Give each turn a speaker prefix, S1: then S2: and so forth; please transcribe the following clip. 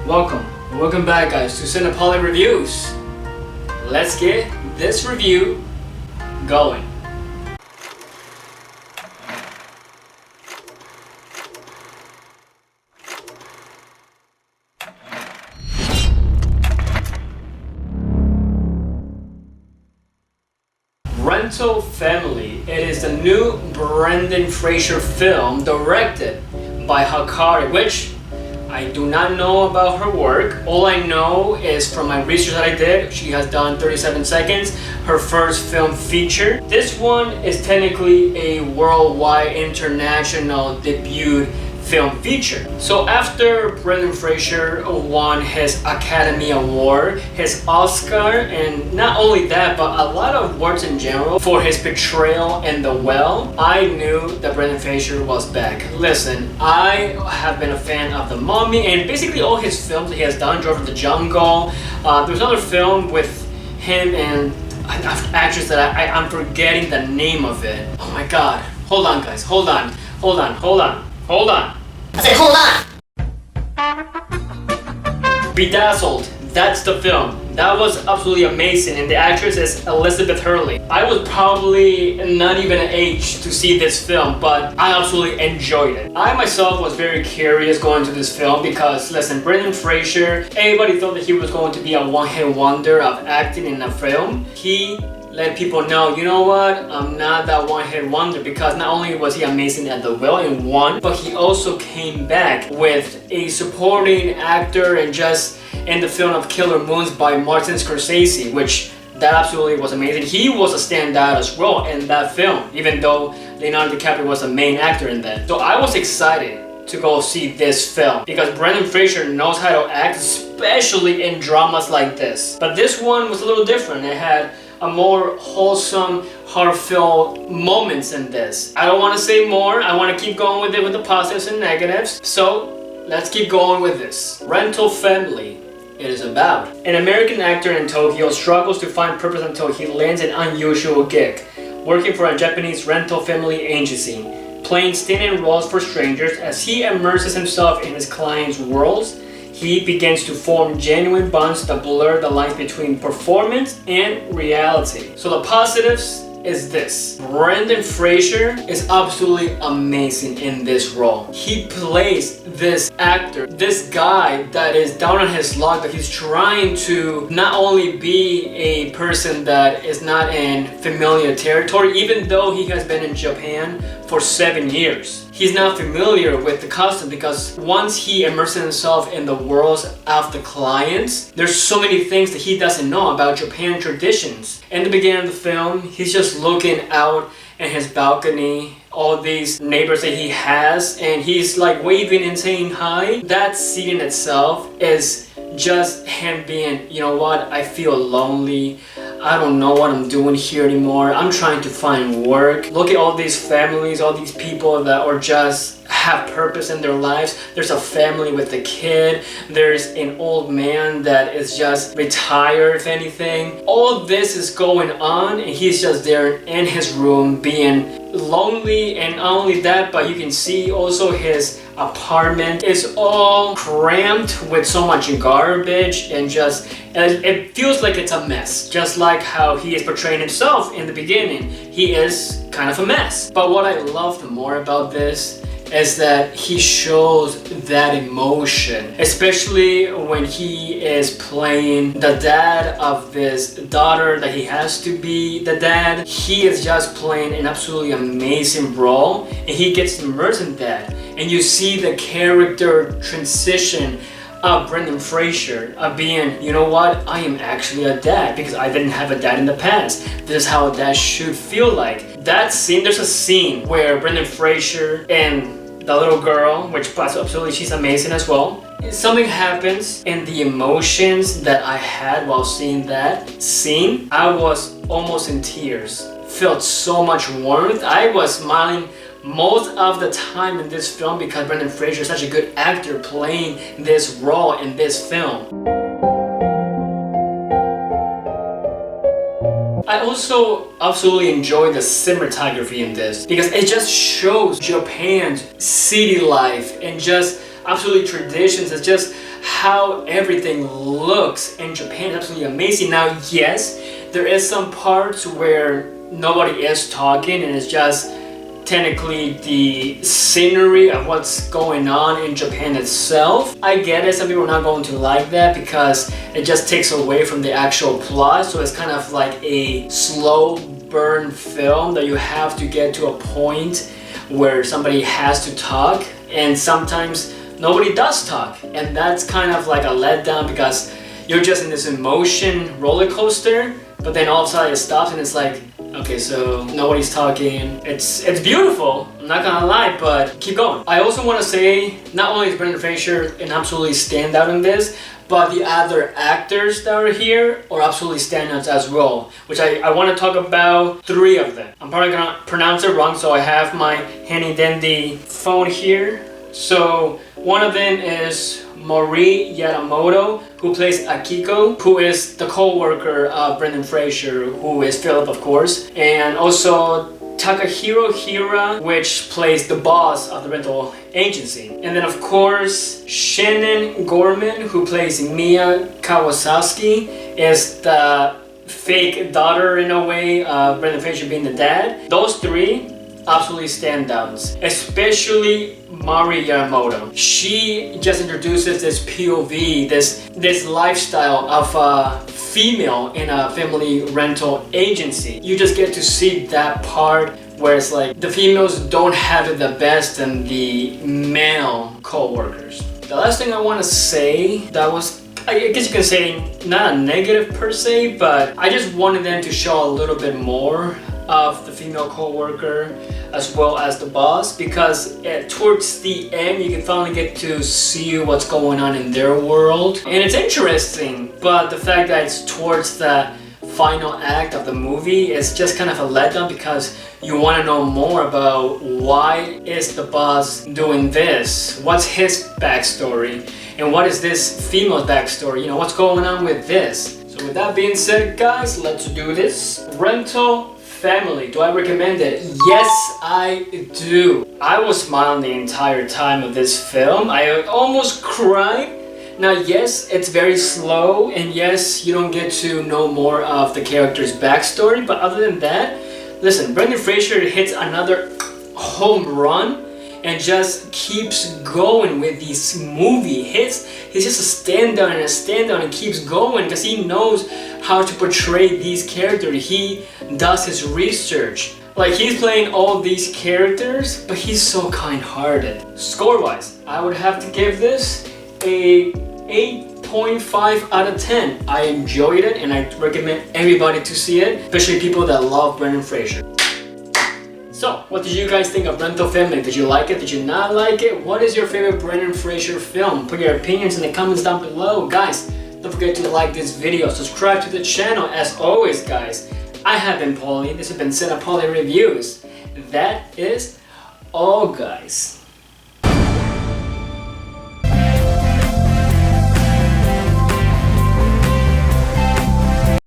S1: Welcome back guys to Cinepoly Reviews. Let's get this review going. Rental Family. It is the new Brendan Fraser film directed by Hikari, which I do not know about her work. All I know is from my research that I did, she has done 37 Seconds, her first film feature. This one is technically a worldwide international debut film feature. So after Brendan Fraser won his Academy Award, his Oscar, and not only that, but a lot of awards in general for his portrayal in The Well, I knew that Brendan Fraser was back. Listen, I have been a fan of The Mummy and basically all his films that he has done, George of the Jungle. There's another film with him and an actress that I'm forgetting the name of it. Oh my god. Hold on guys, hold on.
S2: I said, hold
S1: on. Bedazzled, that's the film. That was absolutely amazing, and the actress is Elizabeth Hurley. I was probably not even an age to see this film, but I absolutely enjoyed it. I myself was very curious going to this film because, listen, Brendan Fraser, everybody thought that he was going to be a one-hit wonder of acting in a film. He let people know, you know what, I'm not that one-hit wonder, because not only was he amazing at The Will and won, but he also came back with a supporting actor and just in the film of Killer Moons by Martin Scorsese, which that absolutely was amazing. He was a standout as well in that film, even though Leonardo DiCaprio was the main actor in that. So I was excited to go see this film because Brendan Fraser knows how to act, especially in dramas like this. But this one was a little different. It had a more wholesome, heartfelt moments in this. I don't want to say more. I want to keep going with it with the positives and negatives. So let's keep going with this. Rental Family. It is about an American actor in Tokyo struggles to find purpose until he lands an unusual gig, working for a Japanese rental family agency, playing stand-in roles for strangers. As he immerses himself in his clients' worlds, he begins to form genuine bonds that blur the lines between performance and reality. So the positives is this. Brendan Fraser is absolutely amazing in this role. He plays this actor, this guy that is down on his luck, that he's trying to not only be a person that is not in familiar territory, even though he has been in Japan for 7 years. He's not familiar with the custom because once he immerses himself in the worlds of the clients, there's so many things that he doesn't know about Japan traditions. In the beginning of the film, he's just looking out in his balcony, all these neighbors that he has, and he's like waving and saying hi. That scene in itself is just him being, you know what, I feel lonely. I don't know what I'm doing here anymore. I'm trying to find work. Look at all these families, all these people that are just have purpose in their lives. There's a family with a kid. There's an old man that is just retired, if anything. All this is going on and he's just there in his room being lonely, and not only that, but you can see also his apartment is all cramped with so much garbage and just it feels like it's a mess, just like how he is portraying himself in the beginning. He is kind of a mess. But what I loved more about this is that he shows that emotion, especially when he is playing the dad of this daughter that he has to be the dad. He is just playing an absolutely amazing role and he gets immersed in that. And you see the character transition of Brendan Fraser of being, you know what, I am actually a dad because I didn't have a dad in the past. This is how a dad should feel like. That scene, there's a scene where Brendan Fraser and the little girl, which absolutely she's amazing as well. Something happens and the emotions that I had while seeing that scene, I was almost in tears. Felt so much warmth. I was smiling most of the time in this film because Brendan Fraser is such a good actor playing this role in this film. I also absolutely enjoy the cinematography in this because it just shows Japan's city life and just absolutely traditions. It's just how everything looks in Japan is absolutely amazing. Now, yes, there is some parts where nobody is talking and it's just technically the scenery of what's going on in Japan itself. I get it, some people are not going to like that because it just takes away from the actual plot, so it's kind of like a slow burn film that you have to get to a point where somebody has to talk, and sometimes nobody does talk, and that's kind of like a letdown because you're just in this emotion roller coaster, but then all of a sudden it stops and it's like, okay, so nobody's talking. It's beautiful, I'm not gonna lie, but keep going. I also want to say, not only is Brendan Fraser an absolutely standout in this, but the other actors that are here are absolutely standouts as well, which I want to talk about 3 of them. I'm probably gonna pronounce it wrong, so I have my handy dandy phone here. So one of them is Mori Yamamoto, who plays Akiko, who is the co-worker of Brendan Fraser, who is Philip, of course, and also Takahiro Hira, which plays the boss of the rental agency. And then of course, Shannon Gorman, who plays Mia Kawasaki, is the fake daughter in a way of Brendan Fraser being the dad. Those 3 absolutely standouts, especially Mari Yamamoto. She just introduces this POV, this lifestyle of a female in a family rental agency. You just get to see that part where it's like the females don't have it the best than the male co-workers. The last thing I want to say, that was, I guess you can say, not a negative per se, but I just wanted them to show a little bit more of the female co-worker as well as the boss, because towards the end you can finally get to see what's going on in their world, and it's interesting, but the fact that it's towards the final act of the movie is just kind of a letdown because you want to know more about why is the boss doing this, what's his backstory, and what is this female's backstory, you know, what's going on with this. So with that being said, guys, let's do this. Rental Family, do I recommend it? Yes, I do. I was smiling the entire time of this film. I almost cried. Now, yes, it's very slow, and yes, you don't get to know more of the character's backstory, but other than that, listen, Brendan Fraser hits another home run and just keeps going with these movie hits. He's just a standout and keeps going because he knows how to portray these characters. He does his research. Like, he's playing all these characters, but he's so kind-hearted. Score-wise, I would have to give this a 8.5 out of 10. I enjoyed it and I recommend everybody to see it, especially people that love Brendan Fraser. So, what did you guys think of Rental Family? Did you like it? Did you not like it? What is your favorite Brendan Fraser film? Put your opinions in the comments down below. Guys, don't forget to like this video, subscribe to the channel. As always, guys, I have been Paulie. This has been Set Up Paulie Reviews. That is all, guys.